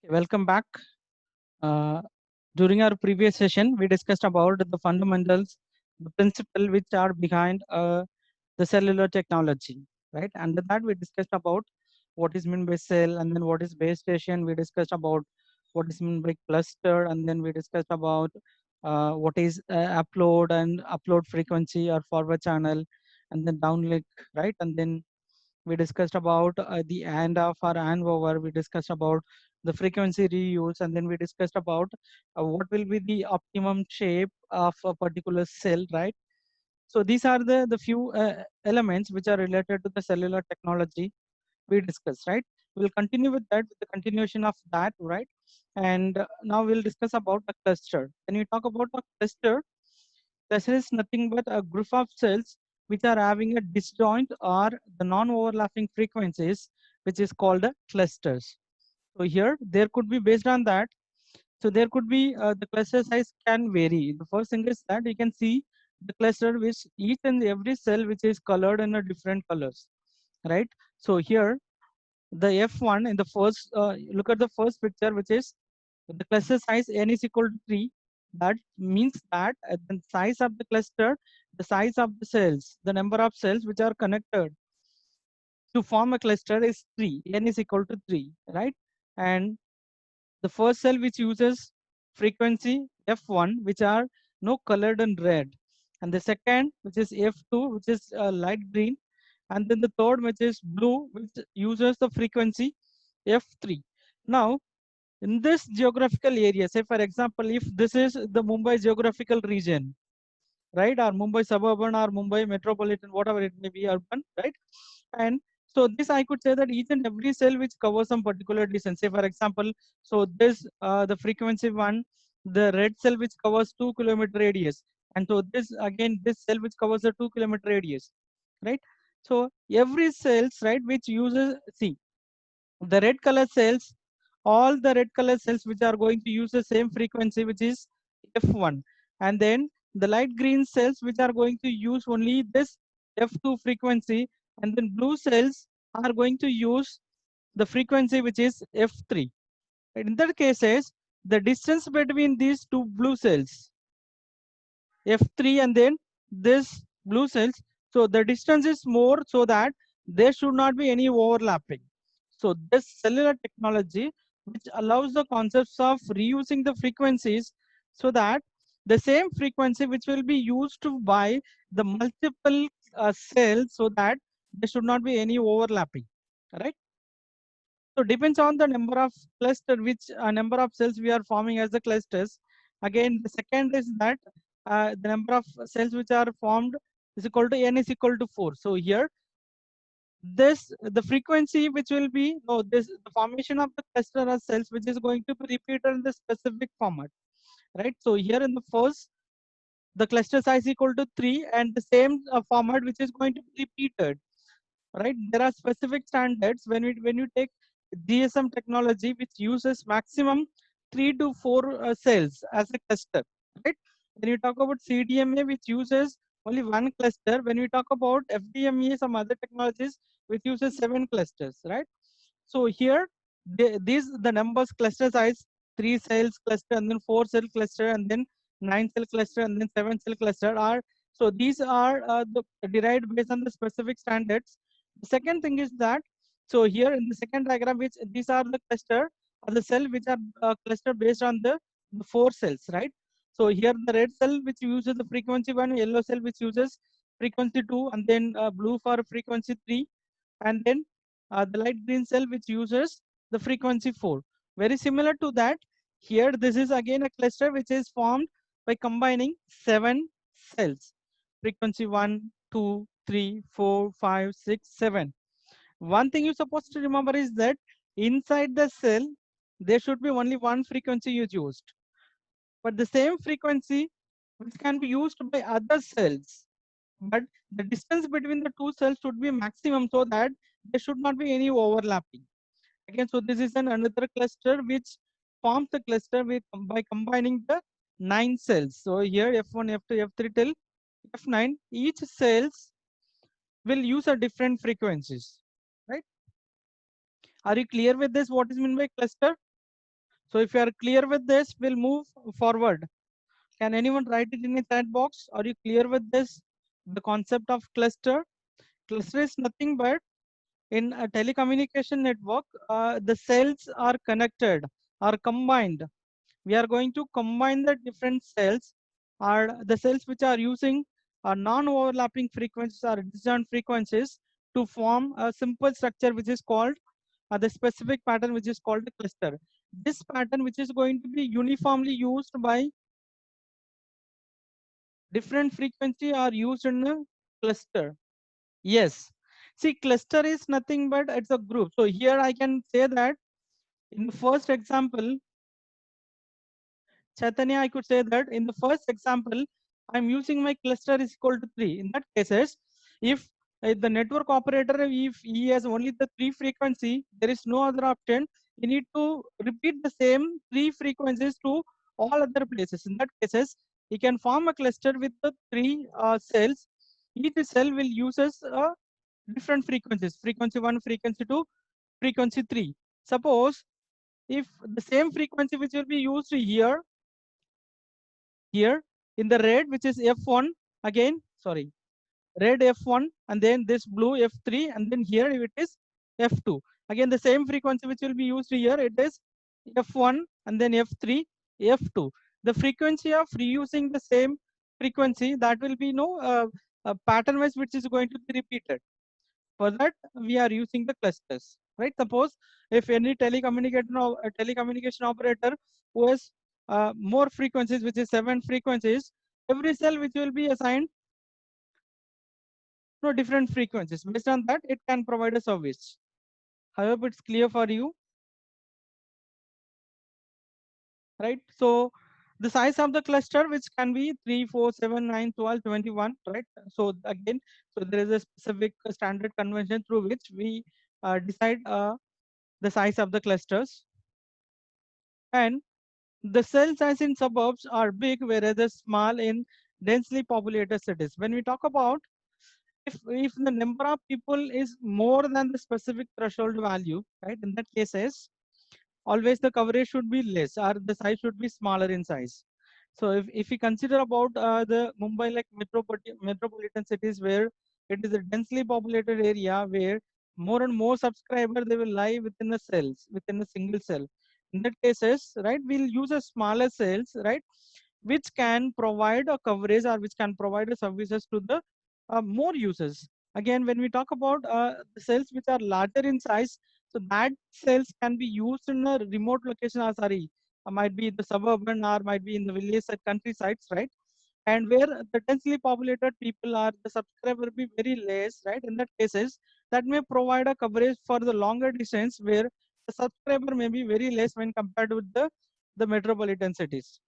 Welcome back. Uh, During our previous session, we discussed about the fundamentals, the principle which are behind the cellular technology, right? Under that, we discussed about what is meant by cell, and then what is base station. We discussed about what is meant by cluster, and then we discussed about what is upload and upload frequency or forward channel, and then downlink, right? And then we discussed about the and of or and over. We discussed about the frequency reuse, and then we discussed about what will be the optimum shape of a particular cell, right? So these are the few elements which are related to the cellular technology we discussed, right? We'll continue with that, with the continuation of that, right? And now we'll discuss about a cluster. When we talk about a cluster, cluster is nothing but a group of cells which are having a disjoint or the non-overlapping frequencies, which is called a clusters. So here there could be, based on that, so there could be the cluster size can vary. The first thing is that you can see the cluster which each and every cell which is colored in a different colors, right? So here the F1 in the first, look at the first picture, which is the cluster size n is equal to 3. That means that the size of the cluster, the size of the cells, the number of cells which are connected to form a cluster is 3. N is equal to 3, right? And the first cell which uses frequency F1, which are no colored in red. And the second, which is F2, which is light green. And then the third, which is blue, which uses the frequency F3. Now, in this geographical area, say for example, if this is the Mumbai geographical region, right, or Mumbai suburban or Mumbai metropolitan, whatever it may be, urban, right? And so this I could say that each and every cell which covers some particular distance. Say for example, so this the frequency one, the red cell which covers 2 kilometer radius, and so this again this cell which covers a 2 kilometer radius, right? So every cells, right, which uses, see, the red color cells, all the red color cells which are going to use the same frequency, which is F1, and then the light green cells which are going to use only this F2 frequency, and then blue cells are going to use the frequency which is F3. In that cases, the distance between these two blue cells, F3 and then this blue cells, so the distance is more, so that there should not be any overlapping. So this cellular technology, which allows the concepts of reusing the frequencies, so that the same frequency which will be used by the multiple cells, so that there should not be any overlapping, right? So depends on the number of cluster, which number of cells we are forming as the clusters. Again, the second is that the number of cells which are formed is equal to n is equal to 4. So here this the frequency which will be, no, this the formation of the cluster of cells which is going to be repeated in the specific format, right? So here in the first, the cluster size equal to 3, and the same format which is going to be repeated, right? There are specific standards when you take GSM technology, which uses maximum 3 to 4 cells as a cluster, right? When you talk about CDMA, which uses only one cluster. When we talk about FDMA, some other technologies which uses 7 clusters, right? So here these the numbers cluster size, 3 cells cluster, and then 4 cell cluster, and then 9 cell cluster, and then 7 cell cluster are, so these are derived based on the specific standards. The second thing is that, so here in the second diagram, which these are the cluster or the cell which are cluster based on the 4 cells, right? So here the red cell which uses the frequency 1, yellow cell which uses frequency 2, and then blue for frequency 3, and then the light green cell which uses the frequency 4. Very similar to that, here this is again a cluster which is formed by combining 7 cells, frequency 1, 2, 3, 4, 5, 6, 7. One thing you're supposed to remember is that inside the cell, there should be only one frequency you used. But the same frequency which can be used by other cells. But the distance between the two cells should be maximum, so that there should not be any overlapping. Again, so this is another cluster which forms the cluster with by combining the 9 cells. So here F1, F2, F3 till F9, each cells will use a different frequencies, right? Are you clear with this? What is meant by cluster? So if you are clear with this, we'll move forward. Can anyone write it in the chat box? Are you clear with this? The concept of cluster. Cluster is nothing but in a telecommunication network, the cells are connected or combined. We are going to combine the different cells, or the cells which are using non-overlapping frequencies or disjunct frequencies to form a simple structure which is called the specific pattern which is called a cluster. This pattern which is going to be uniformly used by different frequency are used in a cluster. Yes. See, cluster is nothing but it's a group. So here I can say that in the first example, Chaitanya, I could say that in the first example, I'm using my cluster is equal to 3. In that cases, if the network operator, if he has only the 3 frequency, there is no other option. You need to repeat the same 3 frequencies to all other places. In that cases, he can form a cluster with the 3 cells. Each cell will uses different frequencies, frequency 1, frequency 2, frequency 3. Suppose if the same frequency which will be used here in the red, which is F1, again, sorry, red F1, and then this blue F3, and then here it is F2. Again, the same frequency which will be used here, it is F1, and then F3, F2. The frequency of reusing the same frequency, that will be no a pattern wise which is going to be repeated. For that, we are using the clusters, right? Suppose if any telecommunication operator who has more frequencies, which is 7 frequencies, every cell which will be assigned no different frequencies. Based on that, it can provide a service. I hope it's clear for you, right? So the size of the cluster, which can be 3, 4, 7, 9, 12, 21, right? So again, so there is a specific standard convention through which we decide the size of the clusters. And the cell size in suburbs are big, whereas they're small in densely populated cities. When we talk about if the number of people is more than the specific threshold value, right? In that cases, always the coverage should be less or the size should be smaller in size. So if we consider about the Mumbai like metropolitan cities where it is a densely populated area where more and more subscribers they will lie within the cells, within a single cell. In that cases, right, we'll use a smaller cells, right, which can provide a coverage or which can provide a services to the more users. Again, when we talk about the cells which are larger in size, so that cells can be used in a remote location or sorry, might be the suburban or might be in the village or countrysides, right? And where the densely populated people are, the subscriber be very less, right? In that cases, that may provide a coverage for the longer distance where the subscriber may be very less when compared with the metropolitan cities.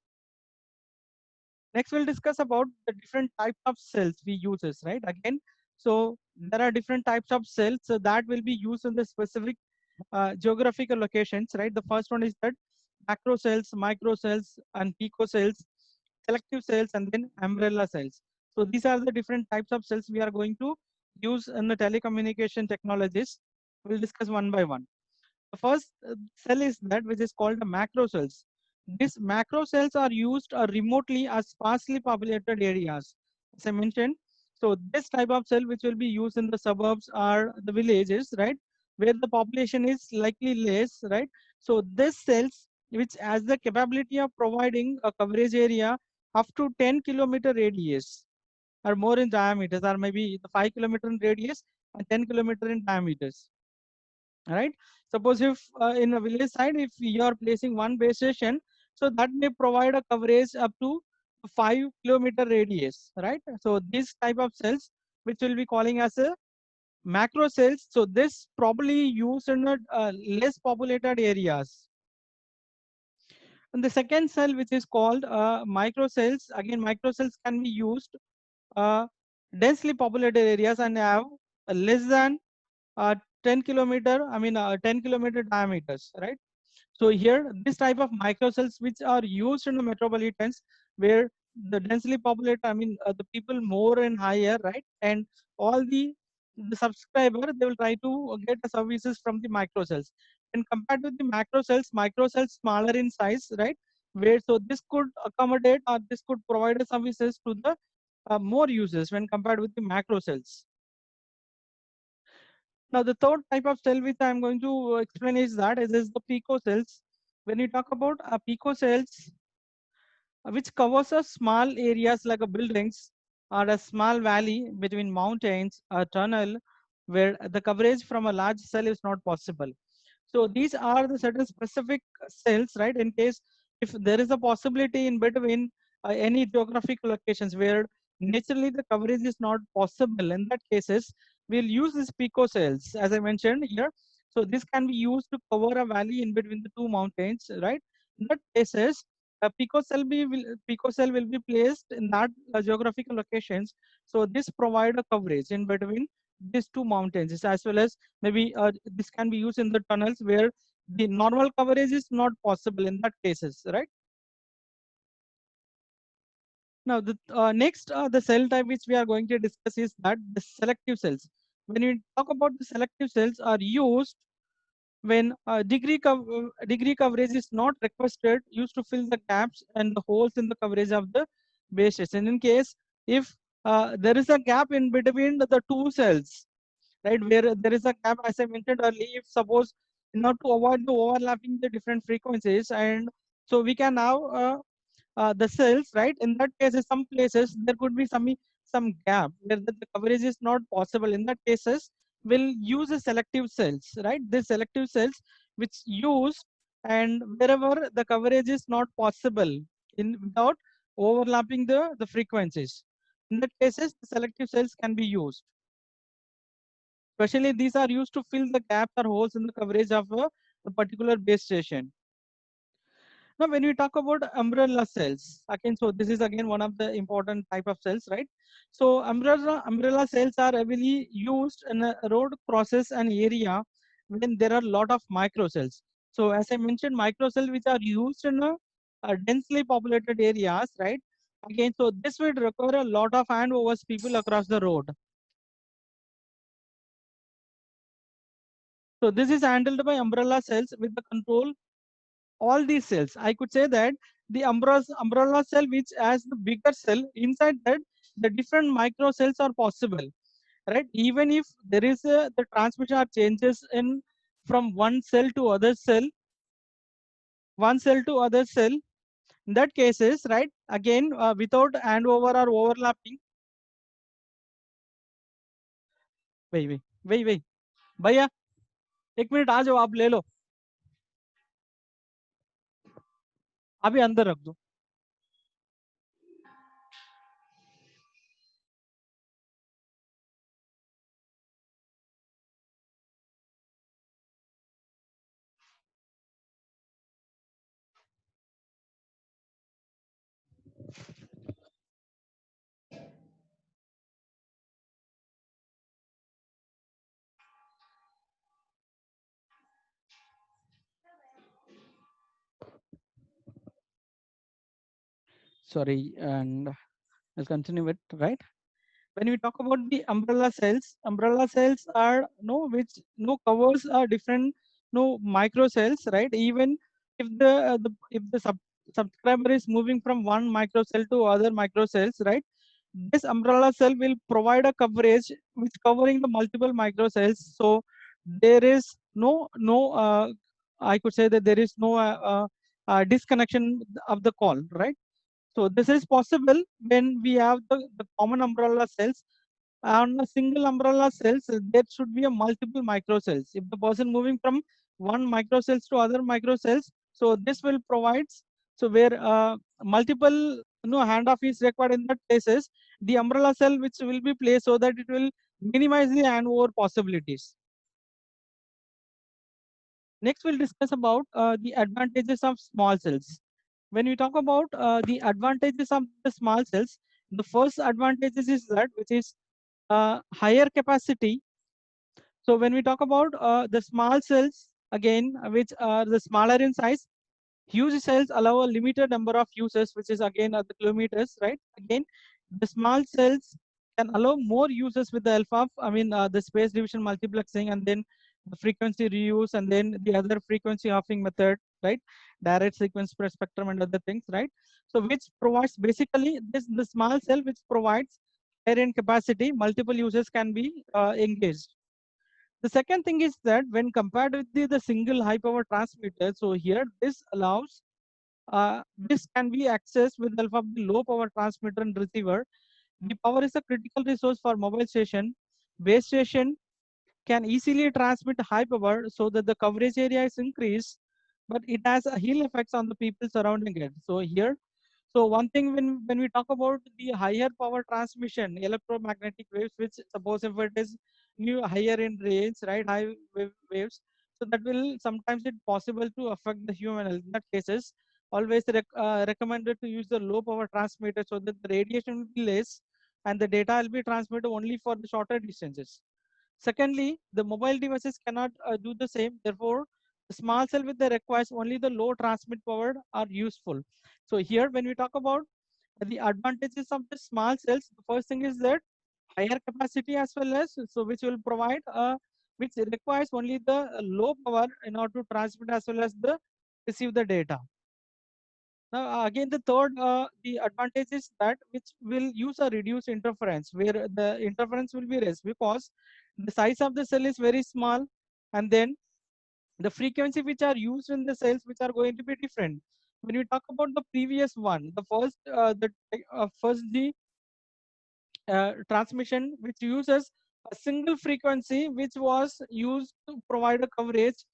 Next, we'll discuss about the different types of cells we uses, right? Again, so there are different types of cells so that will be used in the specific geographical locations, right? The first one is that macro cells, micro cells, and pico cells, selective cells, and then umbrella cells. So these are the different types of cells we are going to use in the telecommunication technologies. We'll discuss one by one. The first cell is that which is called the macro cells. These macro cells are used remotely as sparsely populated areas. As I mentioned, so this type of cell which will be used in the suburbs or the villages, right, where the population is likely less, right? So this cells which has the capability of providing a coverage area up to 10-kilometer radius or more in diameters, or maybe the 5-kilometer in radius and 10-kilometer in diameters, right? Suppose if in a village side, if you are placing one base station, so that may provide a coverage up to 5-kilometer radius, right? So this type of cells which will be calling as a macro cells, so this probably used in less populated areas. And the second cell which is called micro cells, again micro cells can be used uh, densely populated areas and have less than 10-kilometer, I mean 10-kilometer diameters, right? So here, this type of microcells which are used in the metropolitans where the densely populated, I mean the people more and higher, right? And all the subscriber, they will try to get the services from the microcells. when compared with the micro cells smaller in size, right? Where so this could accommodate or this could provide services to the more users when compared with the macro cells. Now, the third type of cell which I'm going to explain is the pico cells. When you talk about pico cells, which covers a small areas like a buildings or a small valley between mountains, a tunnel, where the coverage from a large cell is not possible. So these are the certain specific cells, right? In case if there is a possibility in between any geographical locations where naturally the coverage is not possible, in that cases we'll use these pico cells as I mentioned here. So this can be used to cover a valley in between the two mountains, right? In that cases, a pico cell will be placed in that geographical locations. So this provide a coverage in between these two mountains, as well as maybe this can be used in the tunnels where the normal coverage is not possible in that cases, right? Now, the next the cell type which we are going to discuss is that the selective cells. When we talk about the selective cells are used when degree coverage is not requested, used to fill the gaps and the holes in the coverage of the base station. In case if there is a gap in between the two cells, right, where there is a gap, as I mentioned earlier, if suppose not to avoid the overlapping the different frequencies, and so we can now the cells, right? In that case, in some places there could be some gap where the coverage is not possible. In that cases, we'll use a selective cells, right? The selective cells which use and wherever the coverage is not possible in without overlapping the frequencies. In that cases, the selective cells can be used. Especially these are used to fill the gaps or holes in the coverage of a particular base station. Now, when we talk about umbrella cells, again, so this is again one of the important type of cells, right? So umbrella cells are heavily used in a road process and area when there are a lot of micro cells. So as I mentioned, micro cells which are used in densely populated areas, right? Again, so this would require a lot of handovers people across the road. So this is handled by umbrella cells with the control all these cells. I could say that the umbrella cell which has the bigger cell, inside that the different micro cells are possible, right? Even if there is the transmission or changes in from one cell to other cell, in that cases, right, again without handover or overlapping. वही भैया एक minute आ जाओ, आप ले लो, अभी अंदर रख दो. Sorry, and I'll continue with, right? When we talk about the umbrella cells are no which no covers are different no micro cells, right? Even if the subscriber is moving from one micro cell to other micro cells, right? This umbrella cell will provide a coverage which covering the multiple micro cells. So there is no I could say that there is no disconnection of the call, right? So this is possible when we have the common umbrella cells. On a single umbrella cells, there should be a multiple micro cells. If the person moving from one micro cells to other micro cells, so this will provide, so where multiple handoff is required in that cases, the umbrella cell which will be placed so that it will minimize the handover possibilities. Next, we'll discuss about the advantages of small cells. When we talk about the advantages of the small cells, the first advantages is that which is higher capacity. So when we talk about the small cells, again, which are the smaller in size, huge cells allow a limited number of users, which is again the kilometers, right? Again, the small cells can allow more users with the help of, I mean, the space division multiplexing, and then the frequency reuse, and then the other frequency hopping method, right? Direct sequence spread spectrum and other things, right? So which provides basically the small cell which provides higher in capacity, multiple users can be engaged. The second thing is that when compared with the single high power transmitter, so here this allows this can be accessed with the help of the low power transmitter and receiver. The power is a critical resource for mobile station. Base station can easily transmit high power so that the coverage area is increased, but it has a hill effects on the people surrounding it. So here, so one thing when we talk about the higher power transmission, electromagnetic waves, which suppose if it is new higher in range, right, waves, so that will sometimes it possible to affect the human health. In that cases, always recommended to use the low power transmitter so that the radiation will be less and the data will be transmitted only for the shorter distances. Secondly, the mobile devices cannot do the same. Therefore, the small cell with the requires only the low transmit power are useful. So here, when we talk about the advantages of the small cells, the first thing is that higher capacity as well as so which will provide which requires only the low power in order to transmit as well as the receive the data. Now, again, the third, the advantage is that which will use a reduced interference, where the interference will be less because the size of the cell is very small, and then the frequency which are used in the cells which are going to be different. When we talk about the previous one, the first the transmission which uses a single frequency which was used to provide a coverage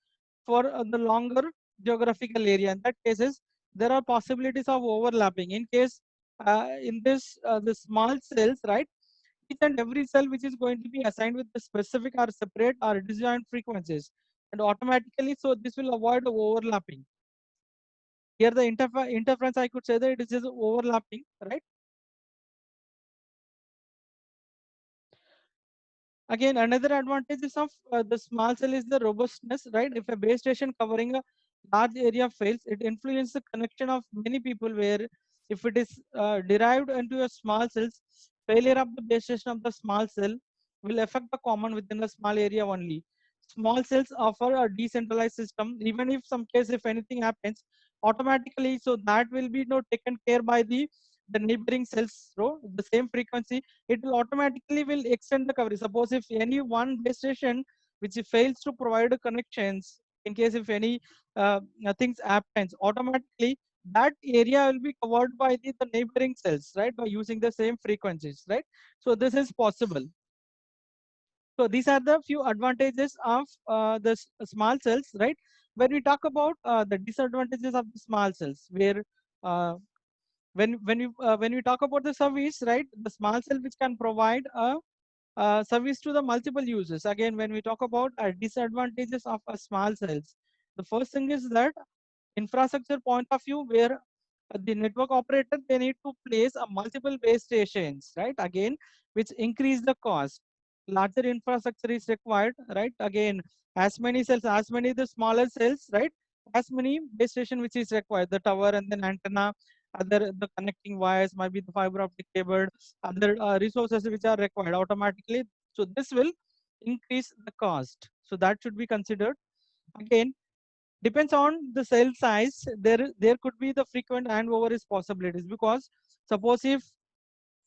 for the longer geographical area. In that cases, there are possibilities of overlapping. In case in this the small cells, right? Each and every cell which is going to be assigned with the specific or separate or disjoint frequencies, and automatically, so this will avoid the overlapping. Here, the interference, I could say that it is overlapping, right? Again, another advantages of the small cell is the robustness, right? If a base station covering a large area fails, it influences the connection of many people. Where if it is derived into a small cells, failure of the base station of the small cell will affect the common within a small area only. Small cells offer a decentralized system. Even if some case, if anything happens, automatically, so that will be taken care by the neighboring cells. So the same frequency, it will automatically will extend the coverage. Suppose if any one base station which fails to provide connections, in case if any things happens, automatically that area will be covered by the neighboring cells, right? By using the same frequencies, right? So this is possible. So these are the few advantages of the small cells, right? When we talk about the disadvantages of the small cells, where uh, when we talk about the service, right? The small cell which can provide a service to the multiple users. Again, when we talk about disadvantages of a small cells, the first thing is that infrastructure point of view, where the network operator, they need to place a multiple base stations, right? Again, which increase the cost. Larger infrastructure is required, right? Again, as many cells, as many the smaller cells, right? As many base station which is required, the tower and then antenna, other the connecting wires, might be the fiber optic cable, other resources which are required automatically. So this will increase the cost. So that should be considered. Again, depends on the cell size, there could be the frequent handover is possibilities, because suppose if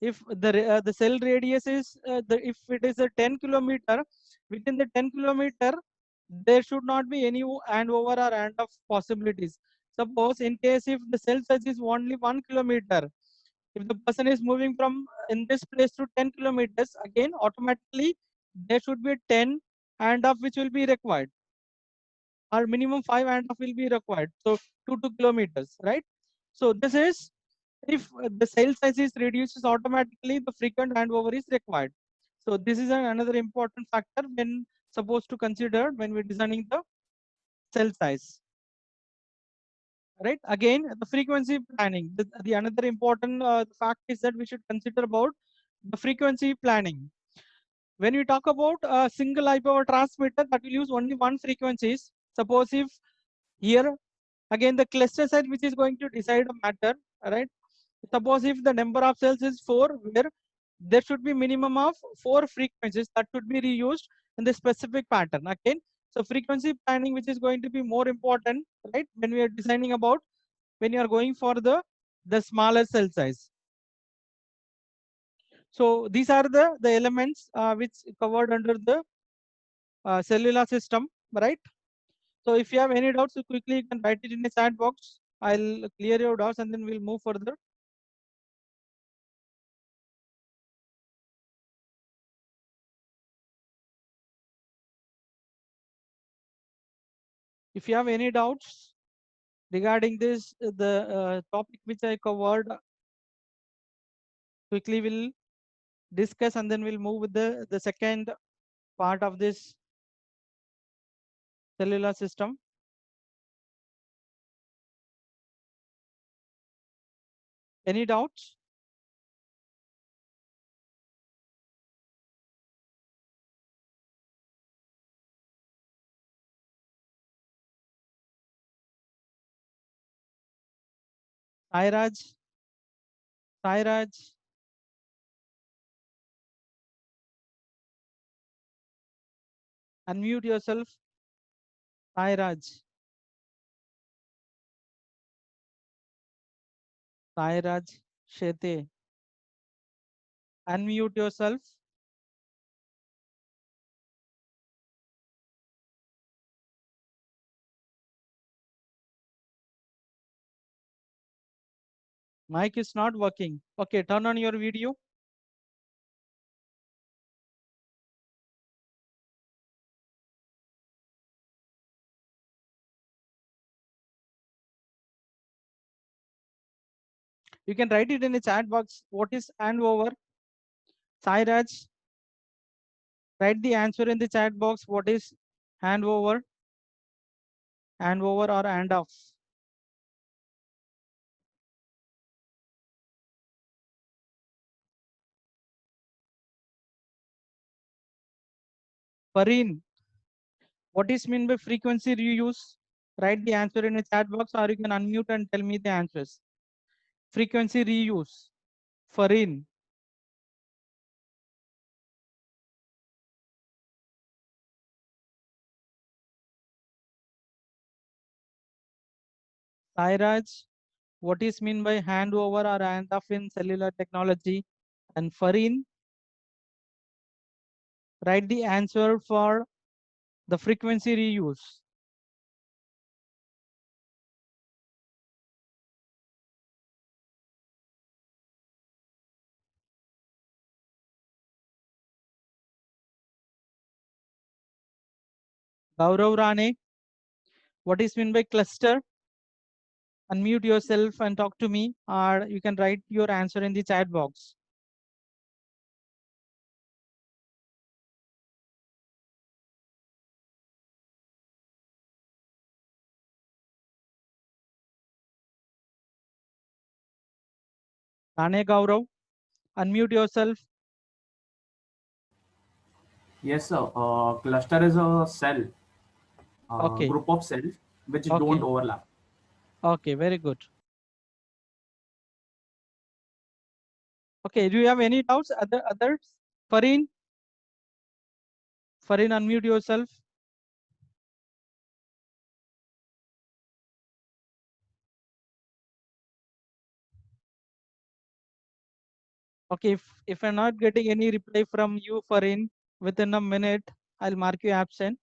the cell radius is if it is a 10 kilometer, within the 10 kilometer there should not be any handover or hand of possibilities. Suppose in case if the cell size is only 1 kilometer, if the person is moving from in this place to 10 kilometers, again automatically there should be 10 handoff which will be required, or minimum 5 handoff will be required. So 2 kilometers, right? So this is if the cell size is reduces, automatically the frequent handover is required. So this is another important factor when supposed to consider when we're designing the cell size. Right? Again, the frequency planning. The another important fact is that we should consider about the frequency planning. When we talk about a single high power transmitter that will use only one frequencies, suppose if here again the cluster size which is going to decide a matter, right? Suppose if the number of cells is 4, where there should be minimum of 4 frequencies that should be reused in the specific pattern. Again, So frequency planning, which is going to be more important, right? When we are designing about, when you are going for the smaller cell size. So these are the elements which covered under the cellular system, right? So if you have any doubts, so quickly you can write it in the chat box. I'll clear your doubts and then we'll move further. If you have any doubts regarding this, the topic which I covered, quickly we'll discuss and then we'll move with the second part of this cellular system. Any doubts? Sairaj? Sairaj? Unmute yourself. Sairaj? Sairaj Shete? Unmute yourself. Mic is not working. Okay, turn on your video. You can write it in the chat box. What is and over? Sairaj, write the answer in the chat box. What is hand over or hand off? Pareen, what is mean by frequency reuse? Write the answer in the chat box or you can unmute and tell me the answers. Frequency reuse. Fareen. Sairaj, what is mean by hand over or hand off in cellular technology? And Fareen, write the answer for the frequency reuse. Gaurav Rane, what is mean by cluster? Unmute yourself and talk to me, or you can write your answer in the chat box. Rane Gaurav, unmute yourself. Yes, sir. Cluster is a cell, Okay. group of cells which Okay. don't overlap. Okay, very good. Okay, do you have any doubts? Others? Fareen? Fareen, unmute yourself. Okay, if I'm not getting any reply from you, Fareen, within a minute, I'll mark you absent.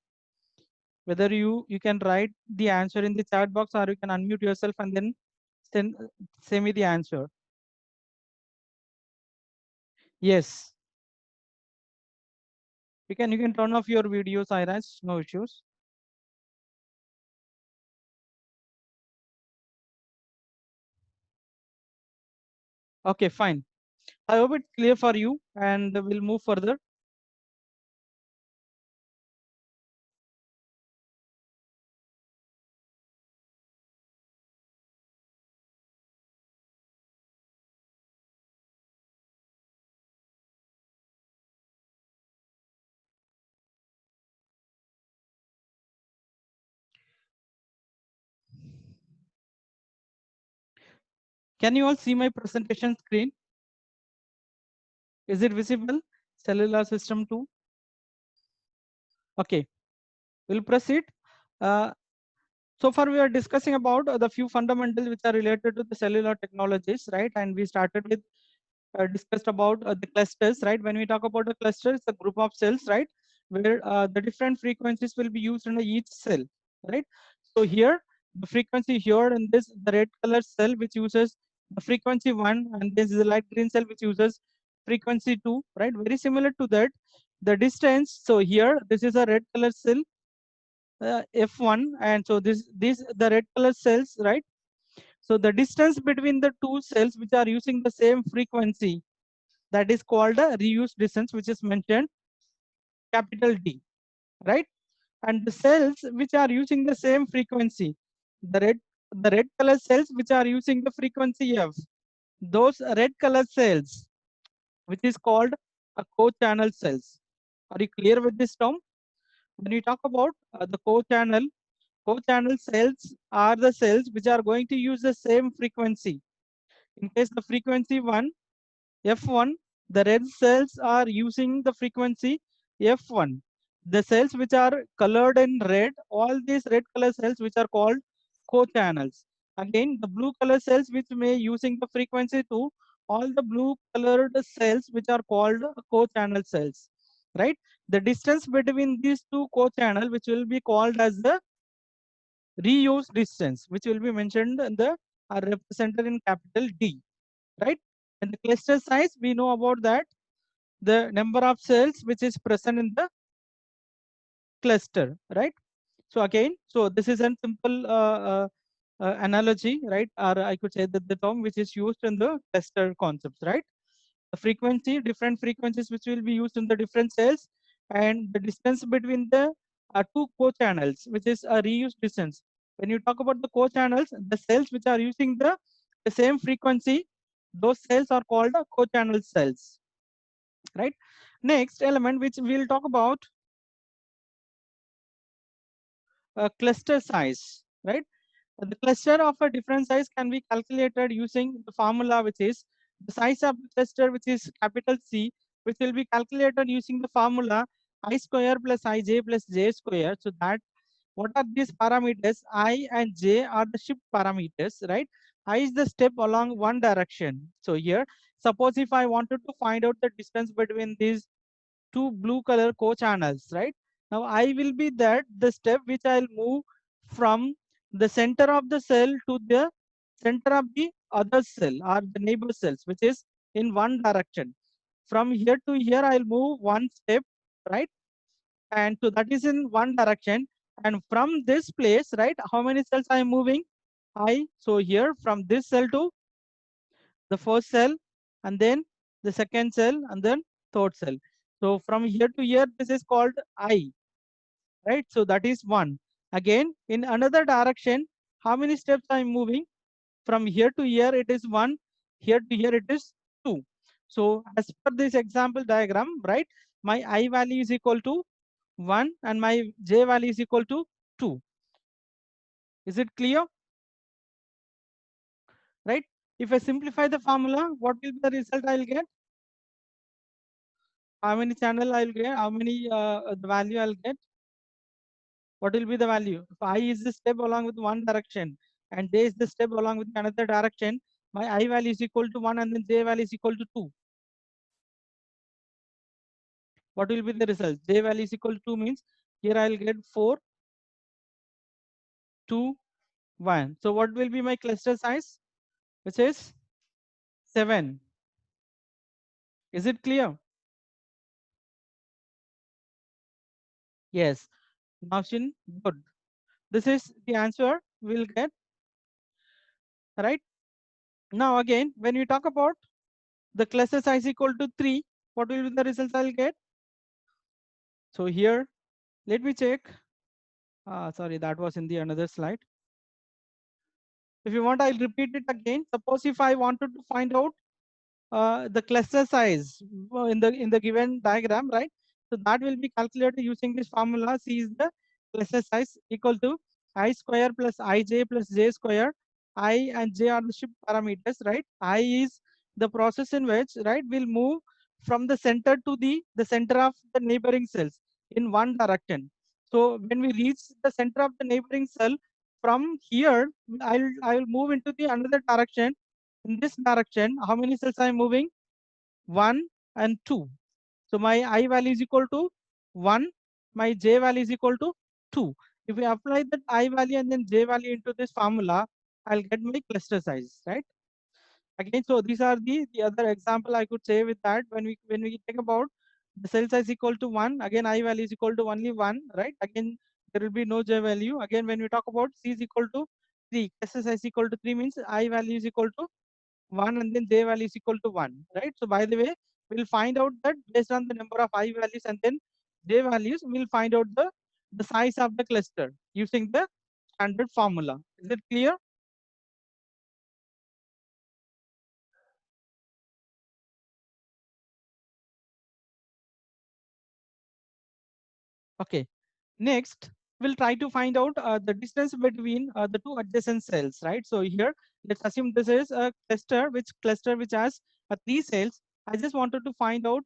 Whether you can write the answer in the chat box or you can unmute yourself and then say me the answer. Yes. You can turn off your video, Sairaj, no issues. Okay, fine. I hope it's clear for you and we'll move further. Can you all see my presentation screen? Is it visible? Cellular system 2. Okay. We'll proceed. So far, we are discussing about the few fundamentals which are related to the cellular technologies, right? And we started with discussed about the clusters, right? When we talk about a cluster, it's a group of cells, right? Where the different frequencies will be used in each cell, right? So here, the frequency here in this, the red color cell which uses the frequency 1, and this is the light green cell which uses frequency 2, right? Very similar to that. The distance, so here, this is a red color cell, F1, and so this the red color cells, right? So the distance between the two cells which are using the same frequency, that is called a reuse distance, which is mentioned capital D, right? And the cells which are using the same frequency, the red color cells which are using the frequency F, those red color cells, which is called a co-channel cells. Are you clear with this term? When we talk about the co-channel cells are the cells which are going to use the same frequency. In case the frequency 1, F1, the red cells are using the frequency F1. The cells which are colored in red, all these red color cells which are called co-channels. Again, the blue color cells which may using the frequency 2, all the blue colored cells which are called co-channel cells, right? The distance between these two co-channel which will be called as the reuse distance, which will be mentioned in the represented in capital D, right? And the cluster size, we know about that, the number of cells which is present in the cluster, right? So again, so this is a simple analogy, right? Or I could say that the term which is used in the cluster concepts, right? The frequency, different frequencies which will be used in the different cells, and the distance between the two co-channels, which is a reuse distance. When you talk about the co-channels, the cells which are using the same frequency, those cells are called co-channel cells, right? Next element which we'll talk about, cluster size, right? The cluster of a different size can be calculated using the formula, which is the size of the cluster, which is capital C, which will be calculated using the formula I square plus ij plus j square. So that what are these parameters? I and j are the shift parameters, right? I is the step along one direction. So here, suppose if I wanted to find out the distance between these two blue color co-channels, right? Now I will be that the step which I'll move from the center of the cell to the center of the other cell or the neighbor cells, which is in one direction. From here to here, I'll move one step, right? And so that is in one direction. And from this place, right, how many cells I am moving? So here from this cell to the first cell, and then the second cell, and then third cell. So from here to here, this is called I, right? So that is one. Again, in another direction, how many steps I am moving? From here to here, it is one. Here to here, it is two. So as per this example diagram, right, my I value is equal to 1 and my j value is equal to 2. Is it clear? Right? If I simplify the formula, what will be the result I'll get? How many channel I'll get? How many the value I'll get? What will be the value? If I is the step along with one direction and j is the step along with another direction, my I value is equal to 1 and then j value is equal to 2. What will be the result? J value is equal to 2 means here I'll get 4, 2, 1. So what will be my cluster size? Which is 7. Is it clear? Yes. Navshin, good. This is the answer we'll get, right? Now again, when we talk about the cluster size equal to 3, what will be the results I'll get? So here, let me check. Sorry, that was in the another slide. If you want, I'll repeat it again. Suppose if I wanted to find out the cluster size in the given diagram, right? So that will be calculated using this formula. C is the cluster size equal to I square plus ij plus j square. I and j are the shift parameters, right? I is the process in which, right, will move from the center to the center of the neighboring cells in one direction. So when we reach the center of the neighboring cell, from here, I will move into the another direction. In this direction, how many cells I am moving? 1 and 2. So my I value is equal to 1, my j value is equal to 2. If we apply that I value and then j value into this formula, I'll get my cluster size, right? Again, so these are the other example I could say with that. When we think about the cell size equal to 1, again I value is equal to only 1, right? Again, there will be no j value. Again, when we talk about c is equal to 3, cluster size equal to 3 means I value is equal to 1 and then j value is equal to 1, right? So by the way, we'll find out that based on the number of I values and then j values, we'll find out the size of the cluster using the standard formula. Is it clear? Okay. Next, we'll try to find out the distance between the two adjacent cells, right? So here, let's assume this is a cluster which has three cells. I just wanted to find out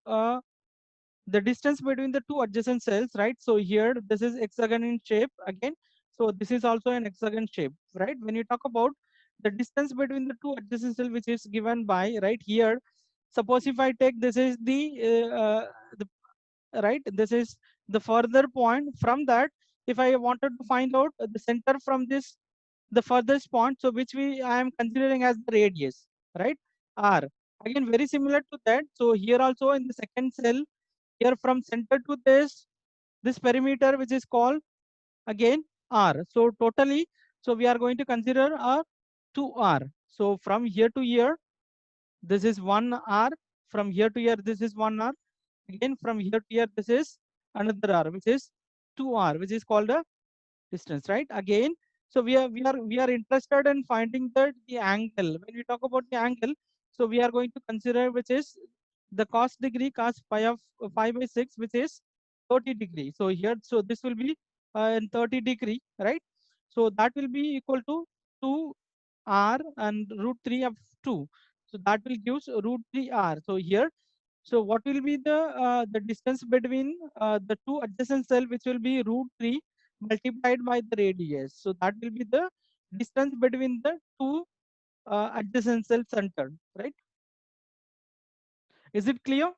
the distance between the two adjacent cells, right? So here, this is hexagon in shape again. So this is also an hexagon shape, right? When you talk about the distance between the two adjacent cells, which is given by right here. Suppose if I take this is the right, this is the further point. From that, if I wanted to find out the center from this, the furthest point, so which I am considering as the radius, right? R. Again, very similar to that. So here also in the second cell, here from center to this perimeter, which is called again R. So totally, so we are going to consider a 2R. So from here to here, this is 1R. From here to here, this is 1R. Again, from here to here, this is another R, which is 2R, which is called a distance, right? Again, so we are interested in finding the angle. When we talk about the angle, so we are going to consider which is the cos degree, cos pi of 5 by 6, which is 30 degree. So here, so this will be in 30 degree, right? So that will be equal to 2r and root 3 of 2. So that will give root 3r. So here, so what will be the distance between the two adjacent cell, which will be root 3 multiplied by the radius. So that will be the distance between the two adjacent cells center, right? Is it clear?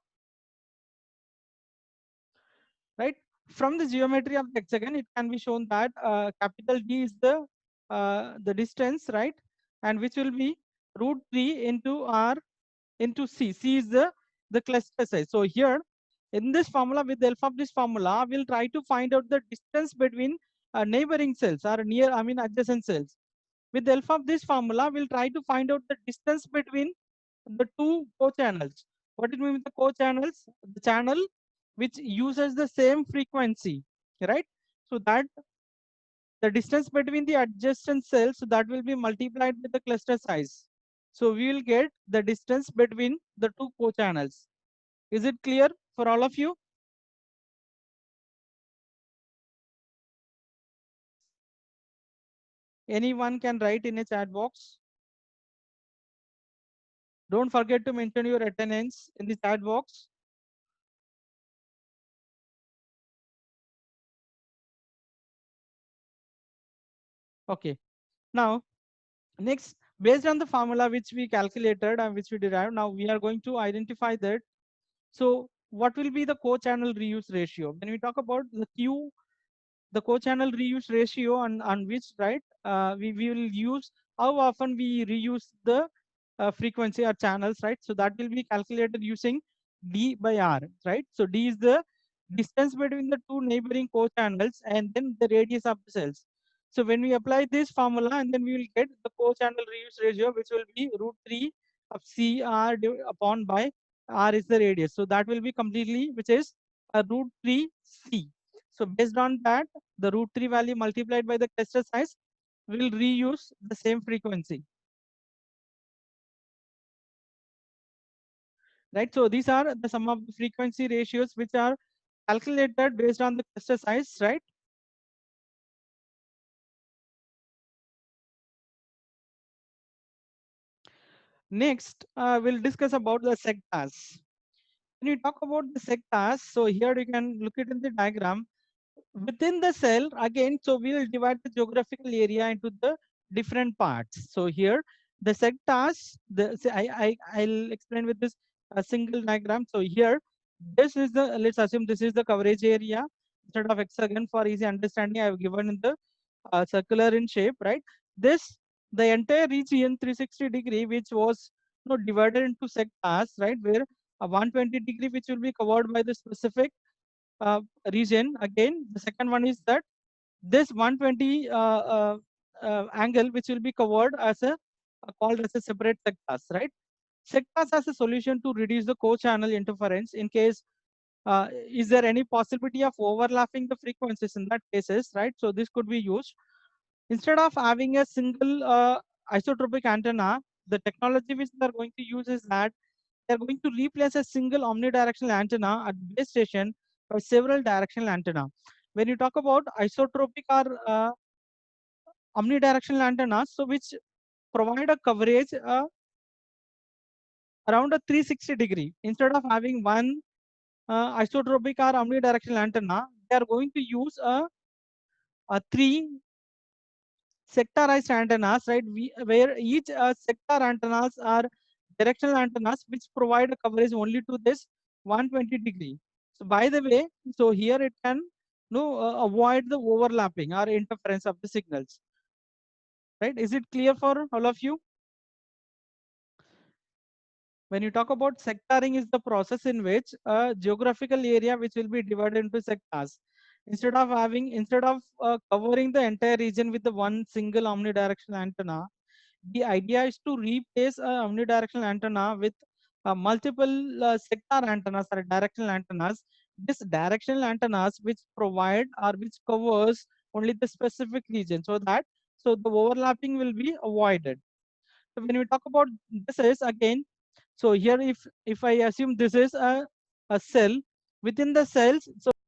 Right? From the geometry of the hexagon, it can be shown that capital D is the distance, right? And which will be root 3 into R into C. C is the cluster size. So here, in this formula, with the help of this formula, we'll try to find out the distance between neighboring cells or adjacent cells. With the help of this formula, we'll try to find out the distance between the two co-channels. What it means with the co-channels? The channel which uses the same frequency, right? So that the distance between the adjacent cells, so that will be multiplied with the cluster size. So we will get the distance between the two co-channels. Is it clear for all of you? Anyone can write in a chat box. Don't forget to mention your attendance in the chat box. Okay. Now, next, based on the formula which we calculated and which we derived, now we are going to identify that. So what will be the co-channel reuse ratio? When we talk about the Q, the co-channel reuse ratio on which, right, we will use how often we reuse the frequency or channels, right? So that will be calculated using D by R, right? So D is the distance between the two neighboring co-channels and then the radius of the cells. So when we apply this formula, and then we will get the co-channel reuse ratio, which will be root 3 of CR upon by R is the radius. So that will be completely, which is a root 3 C. So based on that, the root 3 value multiplied by the cluster size will reuse the same frequency. Right? So these are the sum of the frequency ratios which are calculated based on the cluster size, right? Next, we'll discuss about the sectors. When you talk about the sectors, so here you can look it in the diagram. within the cell again, so we will divide the geographical area into the different parts. So here the sectors, I'll explain with this a single diagram. So here this is the, let's assume this is the coverage area. Instead of hexagon for easy understanding, I have given in the circular in shape, right? This, the entire region 360-degree, which was, you know, divided into sectors, right, where a 120-degree which will be covered by the specific uh, region. Again, the second one is that this 120 angle which will be covered as a called as a separate sectors, right? Sectors as a solution to reduce the co-channel interference in case is there any possibility of overlapping the frequencies in that cases, right? So this could be used instead of having a single isotropic antenna. The technology which they are going to use is that they are going to replace a single omnidirectional antenna at base station by several directional antenna. When you talk about isotropic or omnidirectional antennas, so which provide a coverage around a 360-degree. Instead of having one isotropic or omnidirectional antenna, they are going to use a three sectorized antennas, right? Where each sector antennas are directional antennas which provide a coverage only to this 120-degree. So by the way, so here it can, you know, avoid the overlapping or interference of the signals. Right? Is it clear for all of you? When you talk about sectoring, is the process in which a geographical area which will be divided into sectors. Instead of covering the entire region with the one single omnidirectional antenna, the idea is to replace a omnidirectional antenna with multiple sector antennas or directional antennas. This directional antennas which provide or which covers only the specific region, so that so the overlapping will be avoided. So when we talk about this is again, so here if I assume this is a cell, within the cells, so